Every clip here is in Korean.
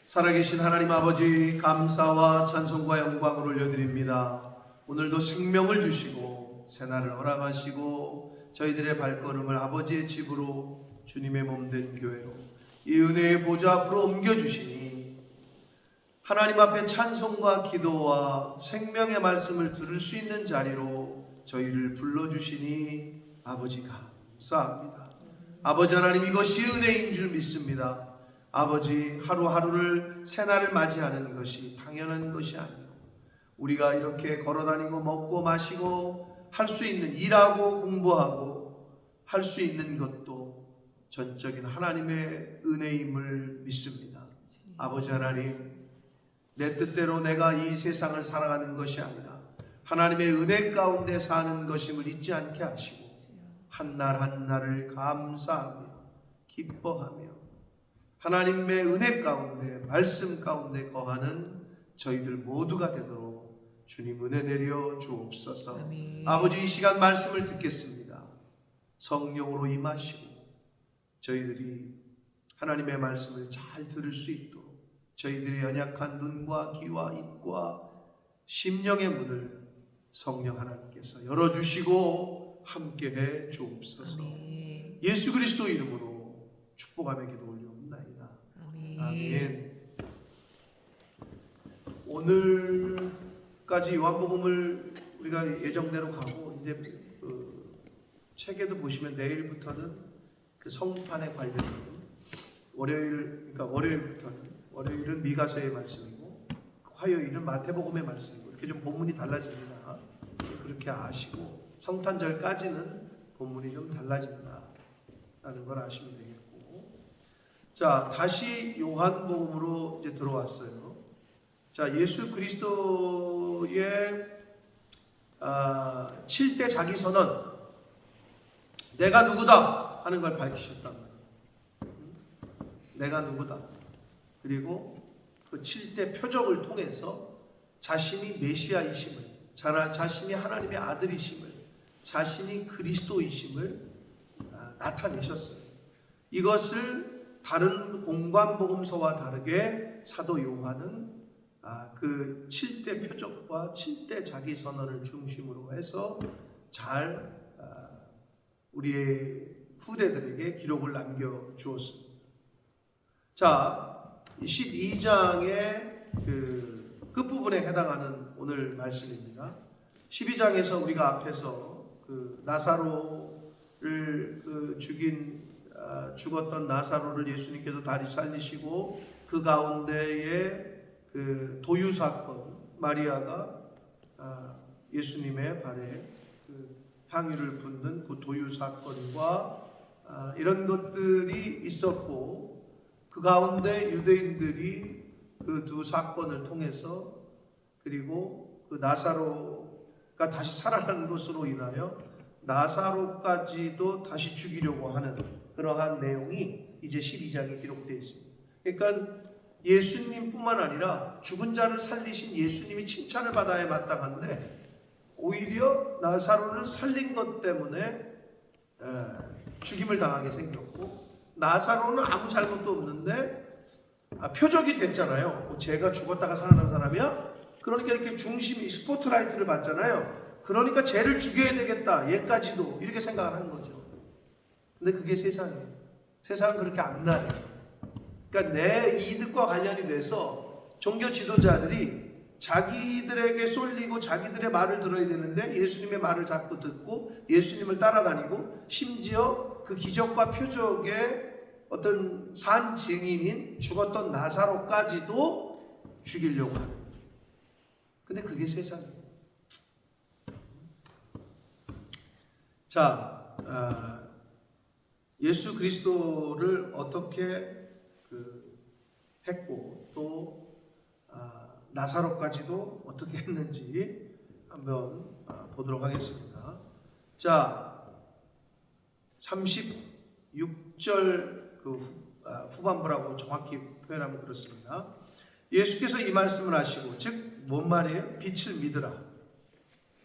살아계신 하나님 아버지, 감사와 찬송과 영광을 올려드립니다. 오늘도 생명을 주시고 새날을 허락하시고 저희들의 발걸음을 아버지의 집으로, 주님의 몸된 교회로, 이 은혜의 보좌 앞으로 옮겨주시니 하나님 앞에 찬송과 기도와 생명의 말씀을 들을 수 있는 자리로 저희를 불러주시니 아버지 감사합니다. 아버지 하나님, 이것이 은혜인 줄 믿습니다. 아버지, 하루하루를 새날을 맞이하는 것이 당연한 것이 아니고 우리가 이렇게 걸어다니고 먹고 마시고 할 수 있는, 일하고 공부하고 할 수 있는 것도 전적인 하나님의 은혜임을 믿습니다. 아버지 하나님, 내 뜻대로 내가 이 세상을 살아가는 것이 아니라 하나님의 은혜 가운데 사는 것임을 잊지 않게 하시고 한날 한날을 감사하며 기뻐하며 하나님의 은혜 가운데, 말씀 가운데 거하는 저희들 모두가 되도록 주님 은혜 내려 주옵소서. 아멘. 아버지, 이 시간 말씀을 듣겠습니다. 성령으로 임하시고 저희들이 하나님의 말씀을 잘 들을 수 있도록 저희들의 연약한 눈과 귀와 입과 심령의 문을 성령 하나님께서 열어주시고 함께해 주옵소서. 아멘. 예수 그리스도 이름으로 축복하며 기도 올리옵나이다. 아멘. 오늘까지 요한복음을 우리가 예정대로 가고, 이제 책에도 보시면 내일부터는 그 성판에 관련된 월요일은 미가서의 말씀이고 화요일은 마태복음의 말씀이고, 이렇게 좀 본문이 달라집니다. 그렇게 아시고 성탄절까지는 본문이 좀 달라진다라는 걸 아시면 되겠습니다. 자, 다시 요한복음으로 이제 들어왔어요. 자, 예수 그리스도의 7대 자기 선언, 내가 누구다 하는 걸 밝히셨단 말이에요. 내가 누구다. 그리고 그 7대 표적을 통해서 자신이 메시아이심을, 자신이 하나님의 아들이심을, 자신이 그리스도이심을 나타내셨어요. 이것을 다른 공관복음서와 다르게 사도 요한은 그 7대 표적과 7대 자기 선언을 중심으로 해서 잘 우리의 후대들에게 기록을 남겨주었습니다. 자, 12장의 그 끝부분에 해당하는 오늘 말씀입니다. 12장에서 우리가 앞에서 그 나사로를 죽었던 나사로를 예수님께서 다시 살리시고, 그 가운데에 그 도유 사건, 마리아가 예수님의 발에 그 향유를 붓는 그 도유 사건과 이런 것들이 있었고, 그 가운데 유대인들이 그 두 사건을 통해서, 그리고 그 나사로가 다시 살아나는 것으로 인하여 나사로까지도 다시 죽이려고 하는 그러한 내용이 이제 12장에 기록되어 있습니다. 그러니까 예수님뿐만 아니라 죽은 자를 살리신 예수님이 칭찬을 받아야 마땅한데, 오히려 나사로를 살린 것 때문에 죽임을 당하게 생겼고, 나사로는 아무 잘못도 없는데 표적이 됐잖아요. 제가 죽었다가 살아난 사람이야? 그러니까 이렇게 중심이 스포트라이트를 받잖아요. 그러니까 쟤를 죽여야 되겠다, 얘까지도, 이렇게 생각하는 거죠. 근데 그게 세상이에요. 세상은 그렇게 안 나요. 그러니까 내 이득과 관련이 돼서 종교 지도자들이 자기들에게 쏠리고 자기들의 말을 들어야 되는데 예수님의 말을 자꾸 듣고 예수님을 따라다니고, 심지어 그 기적과 표적의 어떤 산 증인인 죽었던 나사로까지도 죽이려고 하는 거예요. 근데 그게 세상이에요. 자, 예수 그리스도를 어떻게 했고, 또 나사로까지도 어떻게 했는지 한번 보도록 하겠습니다. 자, 36절 그 후반부라고 정확히 표현하면 그렇습니다. 예수께서 이 말씀을 하시고, 즉 뭔 말이에요? 빛을 믿으라.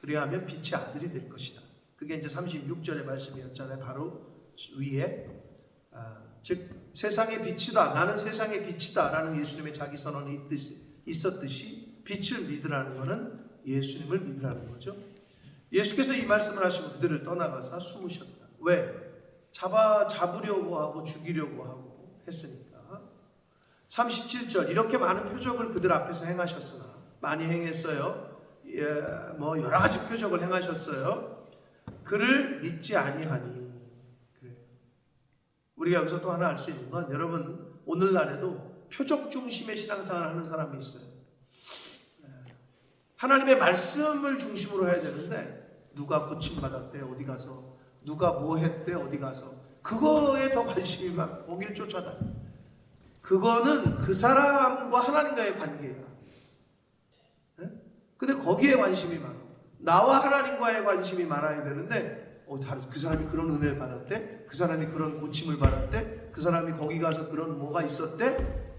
그리하면 빛의 아들이 될 것이다. 그게 이제 36절의 말씀이었잖아요. 바로 위에 즉 세상의 빛이다, 나는 세상의 빛이다 라는 예수님의 자기 선언이 있었듯이 빛을 믿으라는 것은 예수님을 믿으라는 거죠. 예수께서 이 말씀을 하시고 그들을 떠나가사 숨으셨다. 왜? 잡으려고 하고 죽이려고 하고 했으니까. 37절, 이렇게 많은 표적을 그들 앞에서 행하셨으나, 많이 행했어요. 뭐 여러 가지 표적을 행하셨어요. 그를 믿지 아니하니. 그래요. 우리가 여기서 또 하나 알 수 있는 건, 여러분 오늘날에도 표적 중심의 신앙생활을 하는 사람이 있어요. 하나님의 말씀을 중심으로 해야 되는데, 누가 고침받았대 어디 가서, 누가 뭐 했대 어디 가서, 그거에 더 관심이 많고 거기를 쫓아다녀. 그거는 그 사람과 하나님과의 관계야. 근데 거기에 관심이 많아. 나와 하나님과의 관심이 많아야 되는데, 그 사람이 그런 은혜를 받았대, 그 사람이 그런 고침을 받았대, 그 사람이 거기 가서 그런 뭐가 있었대,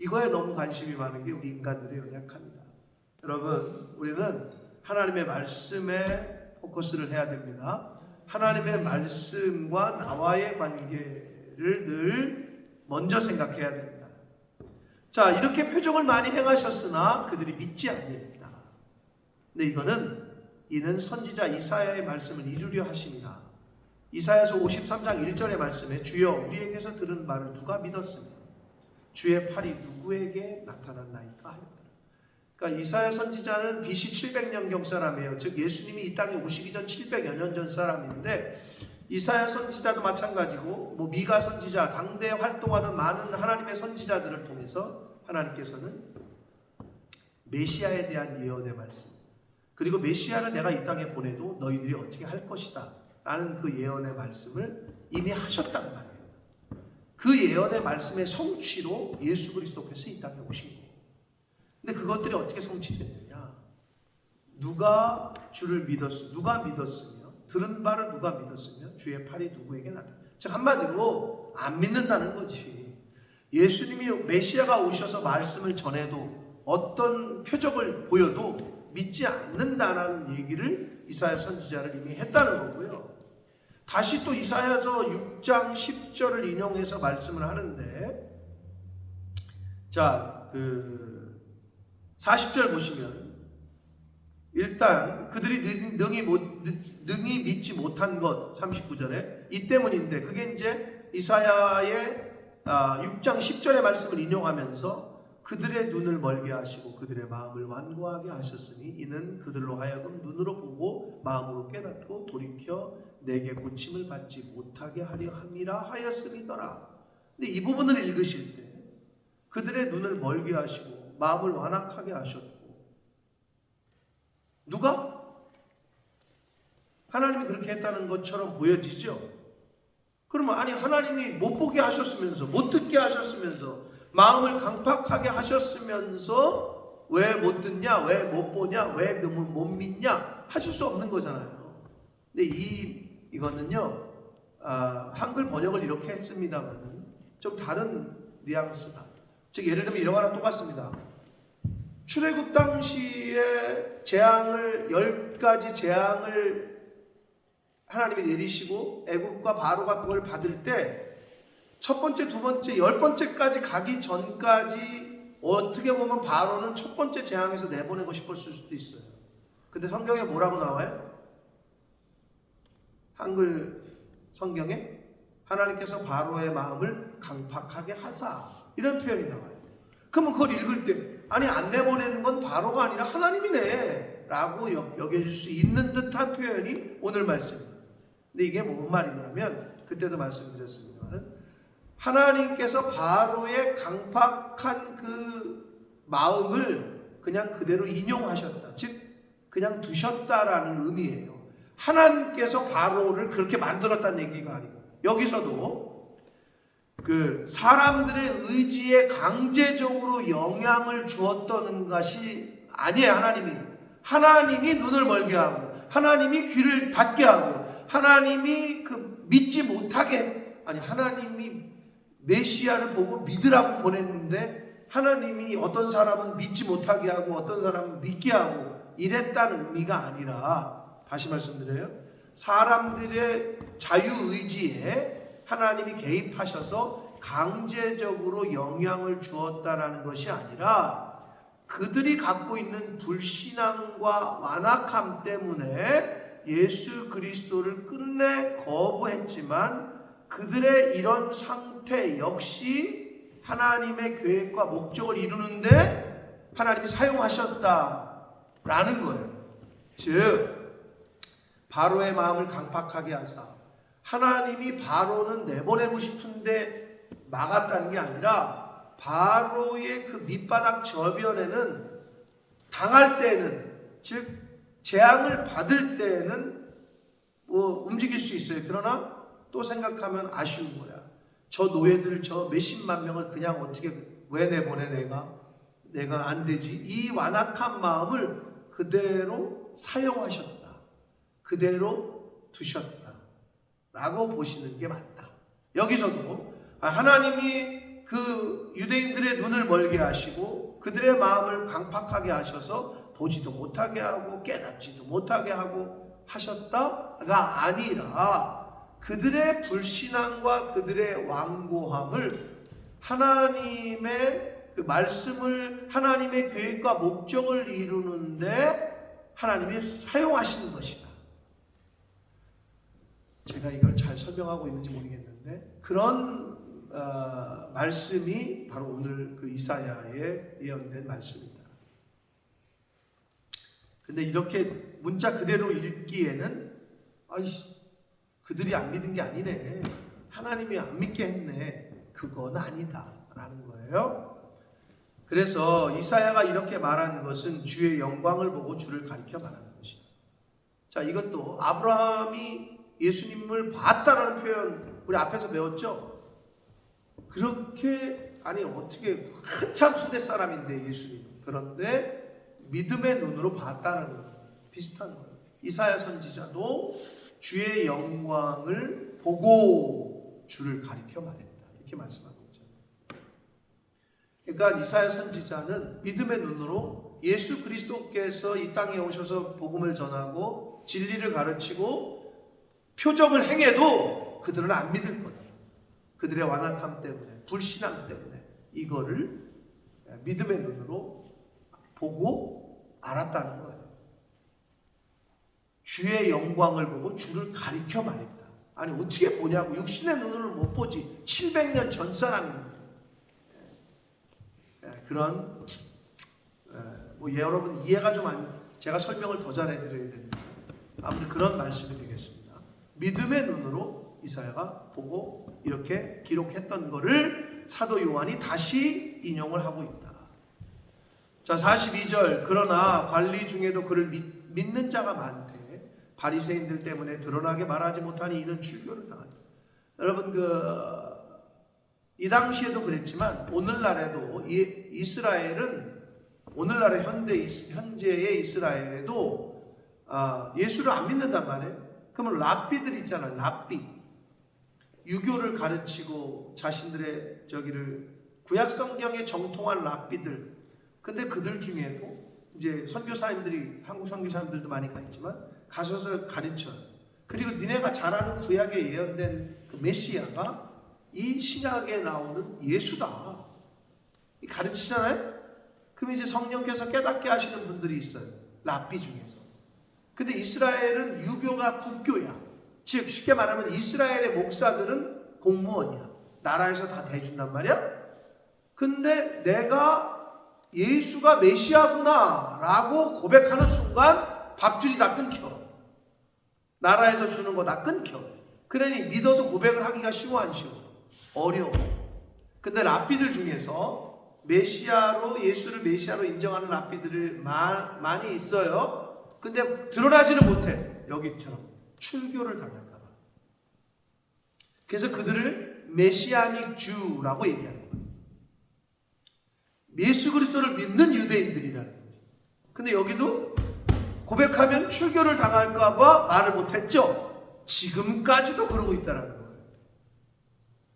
이거에 너무 관심이 많은 게 우리 인간들의 연약합니다. 여러분, 우리는 하나님의 말씀에 포커스를 해야 됩니다. 하나님의 말씀과 나와의 관계를 늘 먼저 생각해야 됩니다. 자, 이렇게 표적을 많이 행하셨으나 그들이 믿지 아니했다. 근데 이는 선지자 이사야의 말씀을 이루려 하심이라. 이사야서 53장 1절의 말씀에 주여 우리에게서 들은 말을 누가 믿었으며 주의 팔이 누구에게 나타났나이까 하였다. 그러니까 이사야 선지자는 BC 700년경 사람이에요. 즉 예수님이 이 땅에 오시기 전 700여 년 전 사람인데, 이사야 선지자도 마찬가지고 미가 선지자, 당대에 활동하던 많은 하나님의 선지자들을 통해서 하나님께서는 메시아에 대한 예언의 말씀, 그리고 메시아를 내가 이 땅에 보내도 너희들이 어떻게 할 것이다 라는 그 예언의 말씀을 이미 하셨단 말이에요. 그 예언의 말씀의 성취로 예수 그리스도께서 이 땅에 오신 거예요. 근데 그것들이 어떻게 성취됐느냐? 누가 주를 누가 믿었으며, 들은 바를 누가 믿었으며 주의 팔이 누구에게 나타났다. 즉 한마디로 안 믿는다는 거지. 예수님이 메시아가 오셔서 말씀을 전해도, 어떤 표적을 보여도 믿지 않는다라는 얘기를 이사야 선지자를 이미 했다는 거고요. 다시 또 이사야서 6장 10절을 인용해서 말씀을 하는데, 자, 40절 보시면, 일단 그들이 능히 믿지 못한 것, 39절에 이 때문인데, 그게 이제 이사야의 6장 10절의 말씀을 인용하면서 그들의 눈을 멀게 하시고 그들의 마음을 완고하게 하셨으니 이는 그들로 하여금 눈으로 보고 마음으로 깨닫고 돌이켜 내게 고침을 받지 못하게 하려 함이라 하였음이더라. 근데 이 부분을 읽으실 때 그들의 눈을 멀게 하시고 마음을 완악하게 하셨고, 누가? 하나님이 그렇게 했다는 것처럼 보여지죠? 그러면 아니, 하나님이 못 보게 하셨으면서, 못 듣게 하셨으면서, 마음을 강팍하게 하셨으면서 왜 못 듣냐, 왜 못 보냐, 왜 못 믿냐 하실 수 없는 거잖아요. 근데 이거는요, 한글 번역을 이렇게 했습니다만 좀 다른 뉘앙스다. 즉 예를 들면 이런 거랑 똑같습니다. 출애굽 당시에 10가지 재앙을 하나님이 내리시고 애굽과 바로가 그걸 받을 때 첫 번째, 두 번째, 10번째까지 가기 전까지 어떻게 보면 바로는 첫 번째 재앙에서 내보내고 싶었을 수도 있어요. 근데 성경에 뭐라고 나와요? 한글 성경에 하나님께서 바로의 마음을 강팍하게 하사, 이런 표현이 나와요. 그러면 그걸 읽을 때 아니, 안 내보내는 건 바로가 아니라 하나님이네 라고 여겨질 수 있는 듯한 표현이 오늘 말씀입니다. 근데 이게 뭔 말이냐면, 그때도 말씀드렸습니다만 하나님께서 바로의 강팍한 그 마음을 그냥 그대로 인용하셨다. 즉 그냥 두셨다라는 의미예요. 하나님께서 바로를 그렇게 만들었다는 얘기가 아니고, 여기서도 그 사람들의 의지에 강제적으로 영향을 주었던 것이 아니에요. 하나님이 눈을 멀게 하고, 하나님이 귀를 닫게 하고, 하나님이 믿지 못하게, 하나님이 메시아를 보고 믿으라고 보냈는데 하나님이 어떤 사람은 믿지 못하게 하고 어떤 사람은 믿게 하고 이랬다는 의미가 아니라, 다시 말씀드려요, 사람들의 자유의지에 하나님이 개입하셔서 강제적으로 영향을 주었다라는 것이 아니라 그들이 갖고 있는 불신앙과 완악함 때문에 예수 그리스도를 끝내 거부했지만 그들의 이런 상태 역시 하나님의 계획과 목적을 이루는데 하나님이 사용하셨다라는 거예요. 즉 바로의 마음을 강팍하게 하사 하나님이 바로는 내보내고 싶은데 막았다는 게 아니라 바로의 그 밑바닥 저변에는 당할 때는, 즉 재앙을 받을 때는 뭐 움직일 수 있어요. 그러나 또 생각하면 아쉬운 거야. 저 노예들 저 몇십만 명을 그냥 어떻게 왜 내보내 내가 안 되지? 이 완악한 마음을 그대로 사용하셨다. 그대로 두셨다. 라고 보시는 게 맞다. 여기서도 하나님이 그 유대인들의 눈을 멀게 하시고 그들의 마음을 강팍하게 하셔서 보지도 못하게 하고 깨닫지도 못하게 하고 하셨다가 아니라 그들의 불신앙과 그들의 완고함을 하나님의 그 말씀을 하나님의 계획과 목적을 이루는데 하나님이 사용하시는 것이다. 제가 이걸 잘 설명하고 있는지 모르겠는데 그런 말씀이 바로 오늘 그 이사야에 예언된 말씀입니다. 근데 이렇게 문자 그대로 읽기에는 그들이 안 믿은 게 아니네. 하나님이 안 믿게 했네. 그건 아니다. 라는 거예요. 그래서 이사야가 이렇게 말한 것은 주의 영광을 보고 주를 가리켜 말하는 것이다. 자, 이것도 아브라함이 예수님을 봤다라는 표현 우리 앞에서 배웠죠? 그렇게 어떻게 한참 후대 사람인데 예수님. 그런데 믿음의 눈으로 봤다는 거 비슷한 거예요. 이사야 선지자도 주의 영광을 보고 주를 가리켜 말했다. 이렇게 말씀하고 있잖아요. 그러니까 이사야 선지자는 믿음의 눈으로 예수 그리스도께서 이 땅에 오셔서 복음을 전하고 진리를 가르치고 표적을 행해도 그들은 안 믿을 거예요. 그들의 완악함 때문에, 불신앙 때문에 이거를 믿음의 눈으로 보고 알았다는 거예요. 주의 영광을 보고 주를 가리켜 말했다. 아니 어떻게 보냐고. 육신의 눈으로 못 보지. 700년 전 사람입니다. 그런 여러분 이해가 좀 제가 설명을 더 잘해드려야 됩니다. 아무튼 그런 말씀이 되겠습니다. 믿음의 눈으로 이사야가 보고 이렇게 기록했던 것을 사도 요한이 다시 인용을 하고 있다. 자, 42절. 그러나 관리 중에도 그를 믿는 자가 많대. 바리새인들 때문에 드러나게 말하지 못하니 이는 출교를 당한다. 여러분 이 당시에도 그랬지만 오늘날에도 이스라엘은 오늘날의 현재의 이스라엘에도 예수를 안 믿는단 말이에요. 그러면 랍비들 있잖아요. 랍비. 유교를 가르치고 자신들의 구약 성경에 정통한 랍비들. 근데 그들 중에도 이제 선교사님들이 한국 선교사님들도 많이 가 있지만 가셔서 가르쳐요. 그리고 니네가 잘 아는 구약에 예언된 그 메시아가 이 신약에 나오는 예수다. 가르치잖아요. 그럼 이제 성령께서 깨닫게 하시는 분들이 있어요. 랍비 중에서. 근데 이스라엘은 유교가 국교야. 즉 쉽게 말하면 이스라엘의 목사들은 공무원이야. 나라에서 다 대준단 말이야. 근데 내가 예수가 메시아구나 라고 고백하는 순간 밥줄이 다 끊겨. 나라에서 주는 거 다 끊겨. 그러니 믿어도 고백을 하기가 쉬워 안 쉬워? 어려워. 근데 랍비들 중에서 예수를 메시아로 인정하는 랍비들이 많이 있어요. 근데 드러나지는 못해. 여기처럼 출교를 당할까 봐. 그래서 그들을 메시아닉 주라고 얘기하는 거예요. 예수 그리스도를 믿는 유대인들이라는 거지. 근데 여기도 고백하면 출교를 당할까 봐 말을 못했죠. 지금까지도 그러고 있다는 거예요.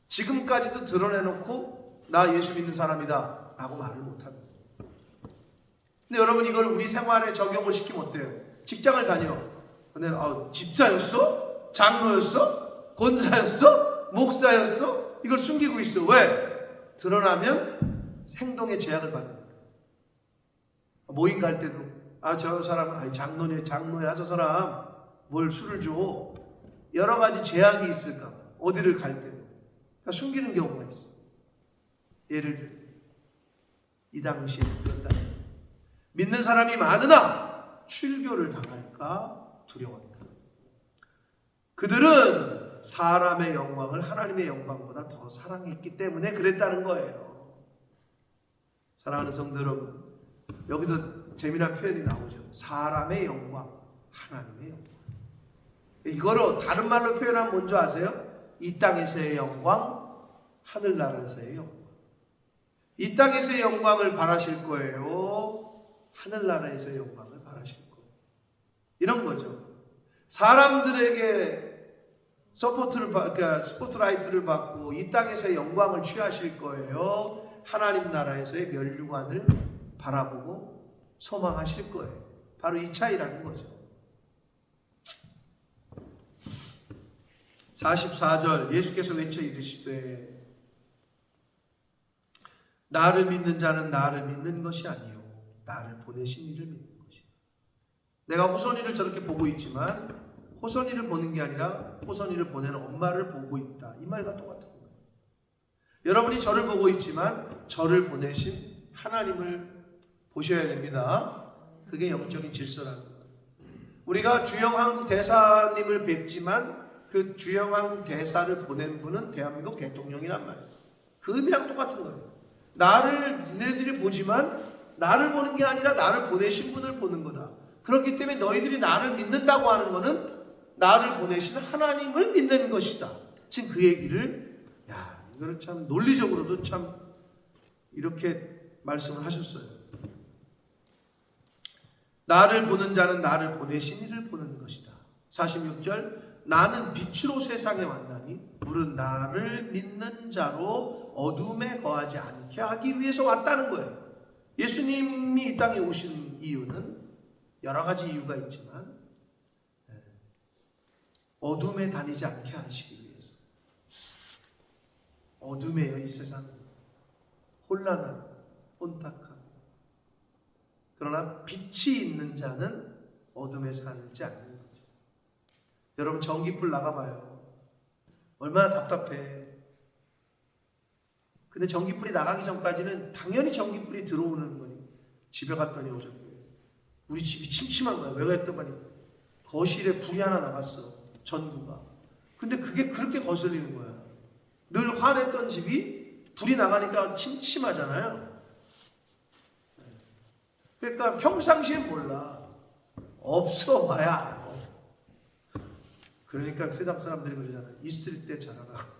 지금까지도 드러내놓고 나 예수 믿는 사람이다 라고 말을 못하는 거예요. 근데 여러분 이걸 우리 생활에 적용을 시키면 어때요? 직장을 다녀. 근데 집사였어? 장로였어? 권사였어? 목사였어? 이걸 숨기고 있어. 왜? 드러나면 행동에 제약을 받으니까. 모임 갈 때도 저 사람은 장로야 저 사람 뭘 술을 줘. 여러 가지 제약이 있을까 봐. 어디를 갈 때도. 그러니까 숨기는 경우가 있어. 예를 들어 이 당시에 그런다. 믿는 사람이 많으나 출교를 당할까 두려웠다. 그들은 사람의 영광을 하나님의 영광보다 더 사랑했기 때문에 그랬다는 거예요. 사랑하는 성도 여러분, 여기서 재미난 표현이 나오죠. 사람의 영광, 하나님의 영광. 이거를 다른 말로 표현하면 뭔지 아세요? 이 땅에서의 영광, 하늘나라에서의 영광. 이 땅에서의 영광을 바라실 거예요? 하늘나라에서의 영광을 바라실 거예요? 이런 거죠. 사람들에게 스포트라이트를 받고 이 땅에서의 영광을 취하실 거예요? 하나님 나라에서의 면류관을 바라보고 소망하실 거예요? 바로 이 차이라는 거죠. 44절 예수께서 외쳐 이르시되 나를 믿는 자는 나를 믿는 것이 아니요 나를 보내신 이를 믿는 것이다. 내가 호선이를 저렇게 보고 있지만 호선이를 보는 게 아니라 호선이를 보내는 엄마를 보고 있다. 이 말과 똑같은 거예요. 여러분이 저를 보고 있지만 저를 보내신 하나님을 보셔야 됩니다. 그게 영적인 질서라는 거예요. 우리가 주영한국 대사님을 뵙지만 그 주영한국 대사를 보낸 분은 대한민국 대통령이란 말이에요. 그 의미랑 똑같은 거예요. 나를 너희들이 보지만 나를 보는 게 아니라 나를 보내신 분을 보는 거다. 그렇기 때문에 너희들이 나를 믿는다고 하는 것은 나를 보내신 하나님을 믿는 것이다. 지금 그 얘기를 이거를 참 논리적으로도 참 이렇게 말씀을 하셨어요. 나를 보는 자는 나를 보내신 이를 보는 것이다. 46절 나는 빛으로 세상에 왔나니 물은 나를 믿는 자로 어둠에 거하지 않게 하기 위해서 왔다는 거예요. 예수님이 이 땅에 오신 이유는 여러 가지 이유가 있지만 어둠에 다니지 않게 하시기 위해서. 어둠이에요. 이 세상은 혼란하고 혼탁하고. 그러나 빛이 있는 자는 어둠에 살지 않는 거죠. 여러분 전기불 나가봐요. 얼마나 답답해. 근데 전기불이 나가기 전까지는 당연히 전기불이 들어오는 거니. 집에 갔더니 오셨고요. 우리 집이 침침한 거야. 왜 그랬더니 거실에 불이 하나 나갔어. 전구가. 근데 그게 그렇게 거슬리는 거야. 늘 화냈던 집이 불이 나가니까 침침하잖아요. 그러니까 평상시에 몰라. 없어 봐야. 그러니까 세상 사람들이 그러잖아요. 있을 때 잘하라고.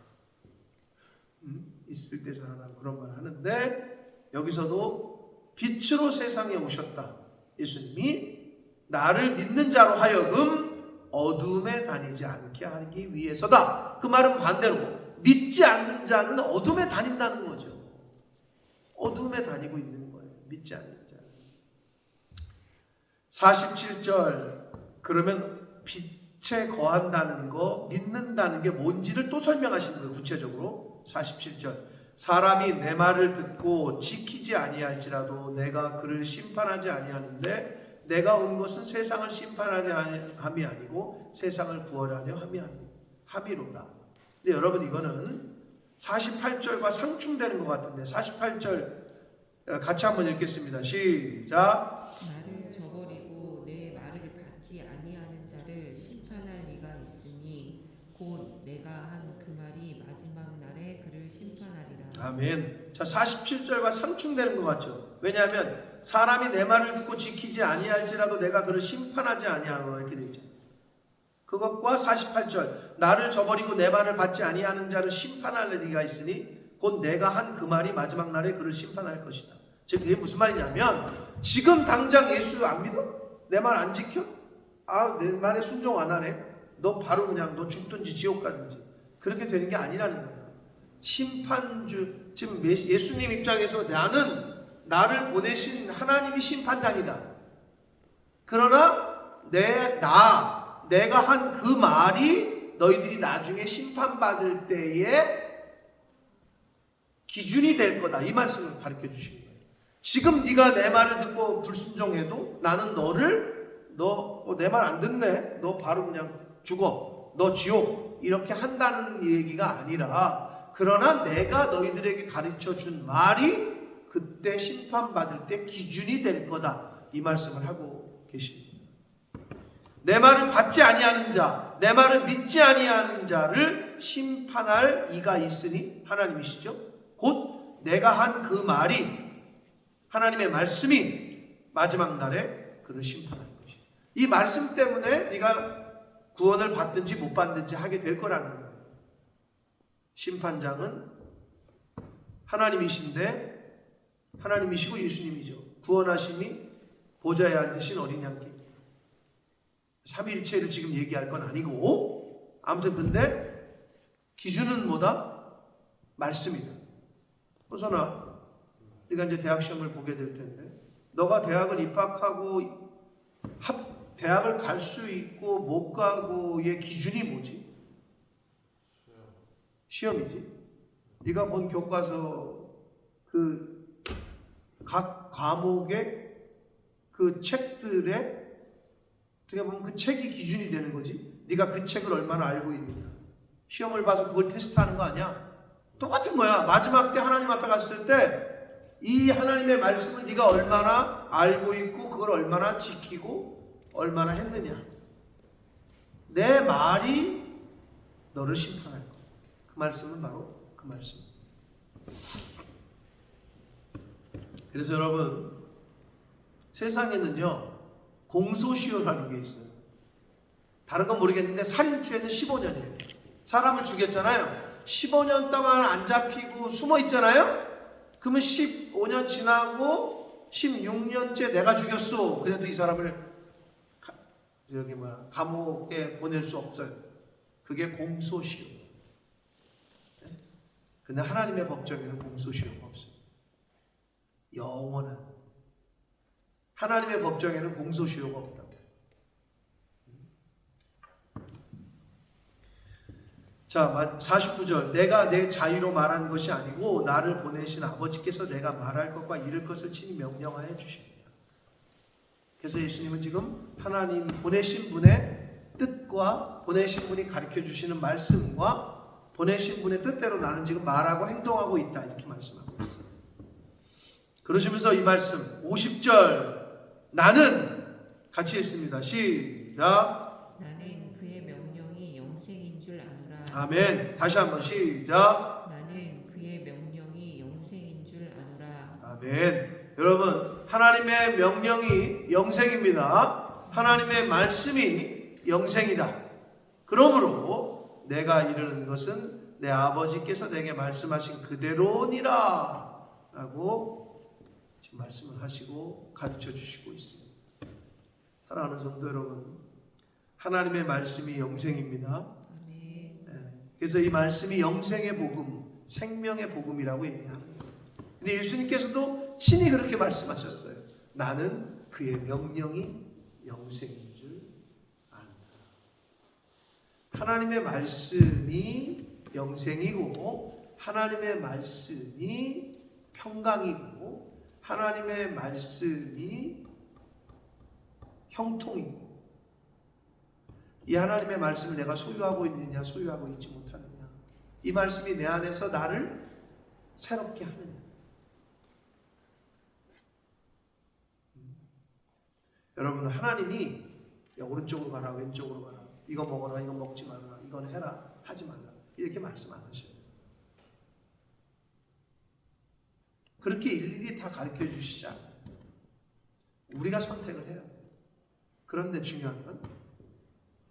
있을 때 잘하라고 그런 말 하는데 여기서도 빛으로 세상에 오셨다. 예수님이 나를 믿는 자로 하여금 어둠에 다니지 않게 하기 위해서다. 그 말은 반대로 믿지 않는 자는 어둠에 다닌다는 거죠. 어둠에 다니고 있는 거예요. 믿지 않는 자는. 47절 그러면 빛에 거한다는 거, 믿는다는 게 뭔지를 또 설명하시는 거예요. 구체적으로 47절 사람이 내 말을 듣고 지키지 아니할지라도 내가 그를 심판하지 아니하는데 내가 온 것은 세상을 심판하려 함이 아니고 세상을 구원하려 함이로다. 근데 여러분 이거는 48절과 상충되는 것 같은데 48절 같이 한번 읽겠습니다. 시작. 나를 저버리고 내 말을 받지 아니하는 자를 심판할 리가 있으니 곧 내가 한 그 말이 마지막 날에 그를 심판하리라. 아멘. 자 47절과 상충되는 것 같죠. 왜냐하면 사람이 내 말을 듣고 지키지 아니할지라도 내가 그를 심판하지 아니하노라 이렇게 되어 있죠. 그것과 48절 나를 저버리고 내 말을 받지 아니하는 자를 심판할 리가 있으니 곧 내가 한 그 말이 마지막 날에 그를 심판할 것이다. 즉 이게 무슨 말이냐면 지금 당장 예수 안 믿어? 내 말 안 지켜? 내 말에 순종 안 하네? 너 바로 그냥 너 죽든지 지옥 가든지 그렇게 되는 게 아니라는 거야. 심판주 지금 예수님 입장에서 나를 보내신 하나님이 심판장이다. 그러나 내가 한 그 말이 너희들이 나중에 심판받을 때에 기준이 될 거다. 이 말씀을 가르쳐 주시는 거예요. 지금 네가 내 말을 듣고 불순종해도 나는 너 내 말 안 듣네. 너 바로 그냥 죽어. 너 지옥. 이렇게 한다는 얘기가 아니라, 그러나 내가 너희들에게 가르쳐 준 말이 그때 심판받을 때 기준이 될 거다. 이 말씀을 하고 계십니다. 내 말을 받지 아니하는 자, 내 말을 믿지 아니하는 자를 심판할 이가 있으니, 하나님이시죠. 곧 내가 한 그 말이, 하나님의 말씀이 마지막 날에 그를 심판할 것이다. 이 말씀 때문에 네가 구원을 받든지 못 받든지 하게 될 거라는 거예요. 심판장은 하나님이시고 예수님이죠. 구원하심이 보좌에 앉으신 어린 양께, 삼위일체를 지금 얘기할 건 아니고, 아무튼 근데 기준은 뭐다? 말씀이다. 호선아, 네가 이제 대학 시험을 보게 될 텐데, 너가 대학을 입학하고 대학을 갈 수 있고 못 가고의 기준이 뭐지? 시험이지. 네가 본 교과서 그 각 과목의 그 책들에 어떻게 보면 그 책이 기준이 되는 거지. 네가 그 책을 얼마나 알고 있느냐. 시험을 봐서 그걸 테스트하는 거 아니야. 똑같은 거야. 마지막 때 하나님 앞에 갔을 때 이 하나님의 말씀을 네가 얼마나 알고 있고 그걸 얼마나 지키고 얼마나 했느냐. 내 말이 너를 심판할 거야. 그 말씀은 바로 그 말씀. 그래서 여러분, 세상에는요 공소시효라는 게 있어요. 다른 건 모르겠는데 살인죄는 15년이에요. 사람을 죽였잖아요. 15년 동안 안 잡히고 숨어 있잖아요. 그러면 15년 지나고 16년째 내가 죽였어. 그래도 이 사람을 감옥에 보낼 수 없어요. 그게 공소시효. 근데 하나님의 법정에는 공소시효가 없어요. 영원한 하나님의 법정에는 공소시효가 없다. 자, 49절. 내가 내 자유로 말한 것이 아니고 나를 보내신 아버지께서 내가 말할 것과 이를 것을 친히 명령하여 주십니다. 그래서 예수님은 지금 하나님 보내신 분의 뜻과 보내신 분이 가르쳐 주시는 말씀과 보내신 분의 뜻대로 나는 지금 말하고 행동하고 있다. 이렇게 말씀하고 있어요. 그러시면서 이 말씀 50절. 나는 같이 읽습니다. 시작. 나는 그의 명령이 영생인 줄 아노라. 아멘. 다시 한번 시작. 나는 그의 명령이 영생인 줄 아노라. 아멘. 여러분, 하나님의 명령이 영생입니다. 하나님의 말씀이 영생이다. 그러므로 내가 이르는 것은 내 아버지께서 내게 말씀하신 그대로니라 라고 지금 말씀을 하시고 가르쳐 주시고 있습니다. 사랑하는 성도 여러분, 하나님의 말씀이 영생입니다. 그래서 이 말씀이 영생의 복음, 생명의 복음이라고 얘기합니다. 근데 예수님께서도 친히 그렇게 말씀하셨어요. 나는 그의 명령이 영생인 줄 안다. 하나님의 말씀이 영생이고 하나님의 말씀이 평강이고 하나님의 말씀이 형통이고, 이 하나님의 말씀을 내가 소유하고 있느냐 소유하고 있지 못하느냐, 이 말씀이 내 안에서 나를 새롭게 하느냐. 여러분, 하나님이 오른쪽으로 가라 왼쪽으로 가라, 이거 먹어라 이거 먹지 말라, 이건 해라 하지 말라, 이렇게 말씀 안 하셔요. 그렇게 일일이 다 가르쳐 주시지 않아요. 우리가 선택을 해야 돼요. 그런데 중요한 건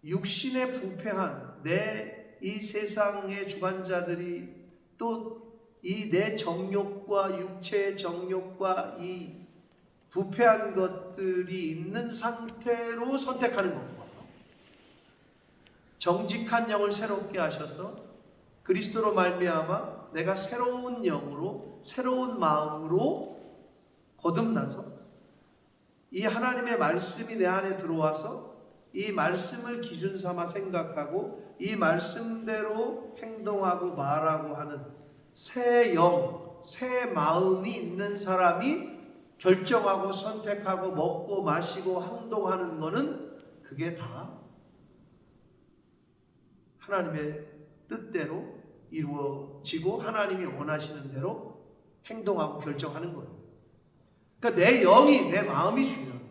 육신에 부패한 내 이 세상의 주관자들이 또 이 내 정욕과 육체의 정욕과 이 부패한 것들이 있는 상태로 선택하는 겁니다. 정직한 영을 새롭게 하셔서 그리스도로 말미암아 내가 새로운 영으로 새로운 마음으로 거듭나서 이 하나님의 말씀이 내 안에 들어와서 이 말씀을 기준 삼아 생각하고 이 말씀대로 행동하고 말하고 하는 새 영, 새 마음이 있는 사람이 결정하고 선택하고 먹고 마시고 행동하는 거는 그게 다 하나님의 뜻대로 이루어지고 하나님이 원하시는 대로 행동하고 결정하는 거예요. 그러니까 내 영이, 내 마음이 중요해요.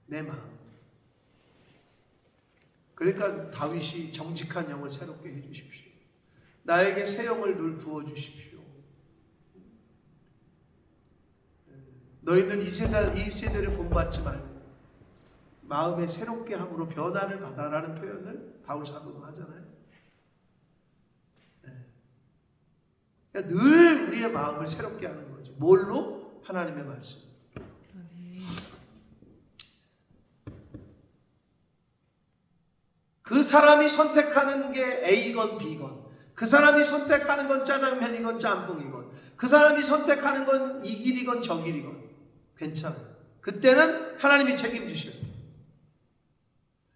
내 마음. 그러니까 다윗이 정직한 영을 새롭게 해주십시오. 나에게 새 영을 늘 부어주십시오. 너희는 이 세대를 본받지 말고 마음에 새롭게 함으로 변화를 받아라는 표현을 바울 사도가 하잖아요. 그러니까 늘 우리의 마음을 새롭게 하는 거지. 뭘로? 하나님의 말씀. 그 사람이 선택하는 게 A건 B건, 그 사람이 선택하는 건 짜장면이건 짬뽕이건, 그 사람이 선택하는 건 이 길이건 저 길이건 괜찮아요. 그때는 하나님이 책임지셔요.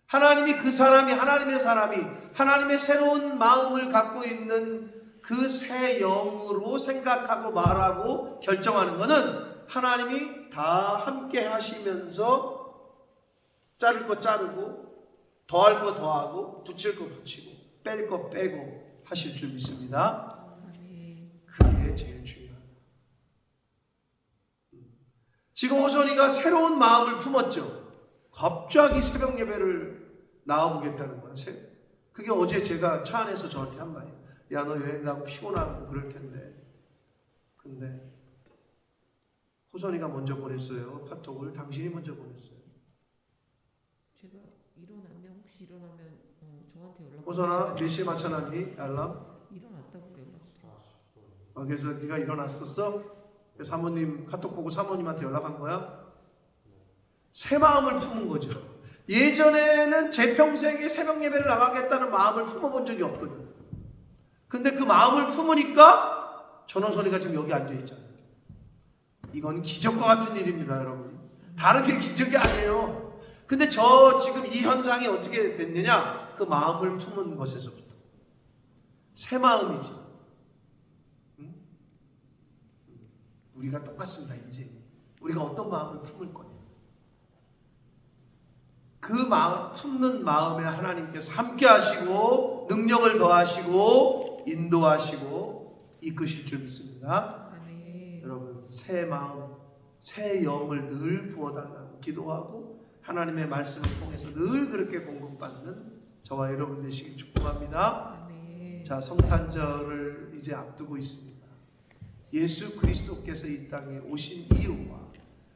하나님이 그 사람이, 하나님의 사람이 하나님의 새로운 마음을 갖고 있는 그 새 영으로 생각하고 말하고 결정하는 것은 하나님이 다 함께 하시면서 자를 거 자르고 더할 거 더하고 붙일 거 붙이고 뺄 거 빼고 하실 줄 믿습니다. 그게 제일 중요합니다. 지금 호선이가 새로운 마음을 품었죠. 갑자기 새벽 예배를 나와보겠다는 거야. 그게 어제 제가 차 안에서 저한테 한 말이에요. 야, 너 여행 가고 피곤하고 그럴 텐데. 근데 호선이가 먼저 보냈어요. 카톡을. 당신이 먼저 보냈어요. 제가 혹시 일어나면 저한테 연락. 호선아, 몇 시에 맞춰놨니? 알람? 일어났다고 연락. 그래서 네가 일어났었어? 그래서 사모님 카톡 보고 사모님한테 연락한 거야? 새 마음을 품은 거죠. 예전에는 제 평생에 새벽 예배를 나가겠다는 마음을 품어본 적이 없거든. 근데 그 마음을 품으니까 전원선이가 지금 여기 앉아있잖아요. 이건 기적과 같은 일입니다, 여러분. 다른 게 기적이 아니에요. 근데 지금 이 현상이 어떻게 됐느냐? 그 마음을 품은 것에서부터. 새 마음이지. 응? 우리가 똑같습니다, 인생. 우리가 어떤 마음을 품을 거냐. 그 마음, 품는 마음에 하나님께서 함께 하시고 능력을 더하시고 인도하시고 이끄실 줄 믿습니다. 아멘. 여러분, 새 마음, 새 영을 늘 부어달라고 기도하고 하나님의 말씀을 통해서 늘 그렇게 공급받는 저와 여러분 되시길 축복합니다. 아멘. 자, 성탄절을 이제 앞두고 있습니다. 예수 그리스도께서 이 땅에 오신 이유와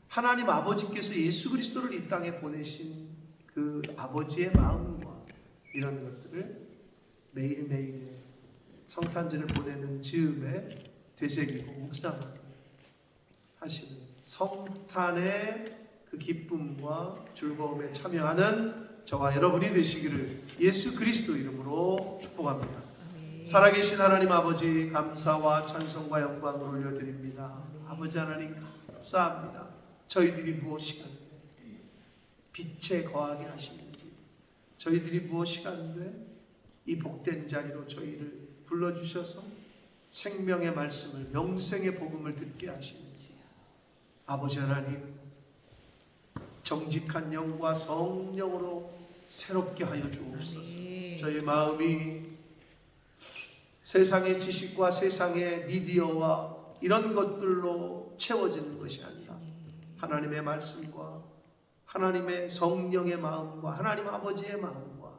하나님 아버지께서 예수 그리스도를 이 땅에 보내신 그 아버지의 마음과 이런 것들을 매일매일 성탄절을 보내는 즈음에 되새기고 묵상하는 하시는 성탄의 그 기쁨과 즐거움에 참여하는 저와 여러분이 되시기를 예수 그리스도 이름으로 축복합니다. 아멘. 살아계신 하나님 아버지, 감사와 찬송과 영광을 올려드립니다. 아멘. 아버지 하나님 감사합니다. 저희들이 무엇이간데 빛에 거하게 하시는지, 저희들이 무엇이간데 이 복된 자리로 저희를 불러주셔서 생명의 말씀을, 영생의 복음을 듣게 하시는지, 아버지 하나님 정직한 영과 성령으로 새롭게 하여 주옵소서. 아멘. 저희 마음이 세상의 지식과 세상의 미디어와 이런 것들로 채워지는 것이 아니라 하나님의 말씀과 하나님의 성령의 마음과 하나님 아버지의 마음과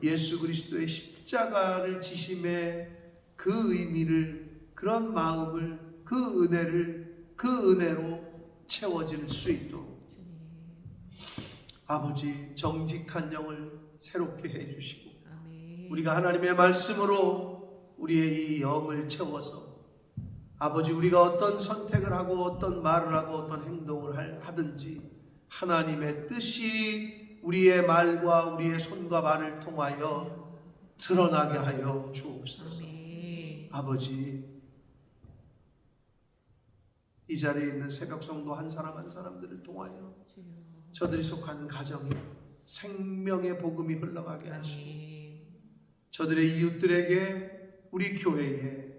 예수 그리스도의 십자가를 지심의 그 의미를, 그런 마음을, 그 은혜로 채워질 수 있도록 아버지 정직한 영을 새롭게 해주시고 아멘. 우리가 하나님의 말씀으로 우리의 이 영을 채워서 아버지 우리가 어떤 선택을 하고 어떤 말을 하고 어떤 행동을 하든지 하나님의 뜻이 우리의 말과 우리의 손과 발을 통하여 드러나게 하여 주옵소서. 아멘. 아버지 이 자리에 있는 새벽 성도 한 사람 한 사람들을 통하여 저들이 속한 가정에 생명의 복음이 흘러가게 하시고 아멘. 저들의 이웃들에게 우리 교회에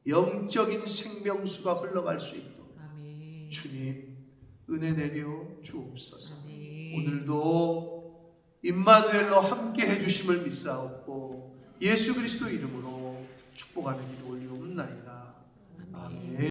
영적인 생명수가 흘러갈 수 있도록 아멘. 주님 은혜 내려 주옵소서. 아멘. 오늘도 임마누엘로 함께 해주심을 믿사옵고 예수 그리스도 이름으로 축복하는 기도 올리옵나이다.